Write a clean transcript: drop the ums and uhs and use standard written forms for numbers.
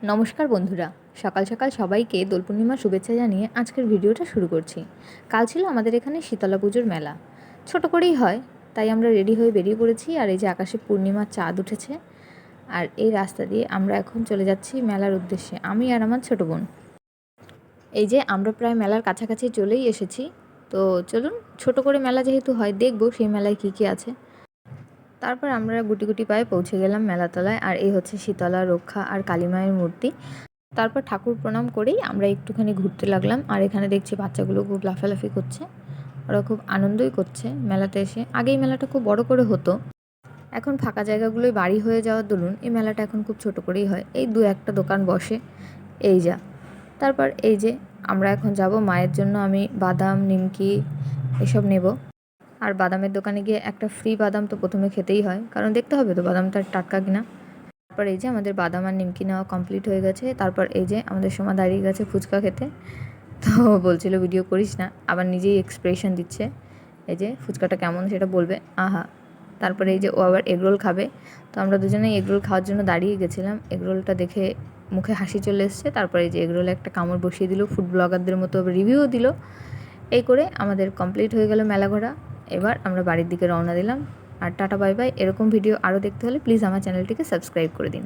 নমস্কার বন্ধুরা, সকাল সকাল সবাইকে দোল পূর্ণিমার শুভেচ্ছা জানিয়ে আজকের ভিডিওটা শুরু করছি। কাল ছিল আমাদের এখানে শীতলা পুজোর মেলা। ছোট করেই হয়, তাই আমরা রেডি হয়ে বেরিয়ে পড়েছি। আর এই যে আকাশে পূর্ণিমার চাঁদ উঠেছে, আর এই রাস্তা দিয়ে আমরা এখন চলে যাচ্ছি মেলার উদ্দেশ্যে, আমি আর আমার ছোটো বোন। এই যে আমরা প্রায় মেলার কাছাকাছি চলেই এসেছি। তো চলুন, ছোট করে মেলা যেহেতু হয়, দেখবো সেই মেলায় কী কী আছে। তারপর আমরা গুটি গুটি পায়ে পৌঁছে গেলাম মেলাতলায়। আর এই হচ্ছে শীতলা, রক্ষা আর কালীমায়ের মূর্তি। তারপর ঠাকুর প্রণাম করেই আমরা একটুখানি ঘুরতে লাগলাম। আর এখানে দেখছি বাচ্চাগুলো খুব লাফালাফি করছে, ওরা খুব আনন্দই করছে মেলাতে এসে। আগেই মেলাটা খুব বড় করে হতো, এখন ফাঁকা জায়গাগুলোই বাড়ি হয়ে যাওয়ার দরুন এই মেলাটা এখন খুব ছোট করেই হয়। এই দু একটা দোকান বসে, এই যা। তারপর এই যে আমরা এখন যাব মায়ের জন্য, আমি বাদাম, নিমকি এসব নেব। আর বাদামের দোকানে গিয়ে একটা ফ্রি বাদাম তো প্রথমে খেতেই হয়, কারণ দেখতে হবে তো বাদামটা টাটকা কিনা। তারপর এই যে আমাদের বাদাম আর নিমকি নেওয়া কমপ্লিট হয়ে গেছে। তারপর এই যে আমাদের সোমা দাঁড়িয়ে গেছে ফুচকা খেতে। তো বলছিল ভিডিও করিস না, আবার নিজেই এক্সপ্রেশন দিচ্ছে। এই যে ফুচকাটা কেমন সেটা বলবে, আহা। তারপরে এই যে ও আবার এগরোল খাবে। তো আমরা দুজনেই এগরোল খাওয়ার জন্য দাঁড়িয়ে গেছিলাম। এগরোলটা দেখে মুখে হাসি চলে এসছে। তারপরে এই যে এগরোলে একটা কামড় বসিয়ে দিল, ফুড ব্লগারদের মতো রিভিউও দিল। এই করে আমাদের কমপ্লিট হয়ে গেল মেলা ঘোরা। এবার আমরা বাড়ির দিকে রওনা দিলাম। আর টাটা বাই বাই। এরকম ভিডিও আরও দেখতে হলে প্লিজ আমার চ্যানেলটিকে সাবস্ক্রাইব করে দিন।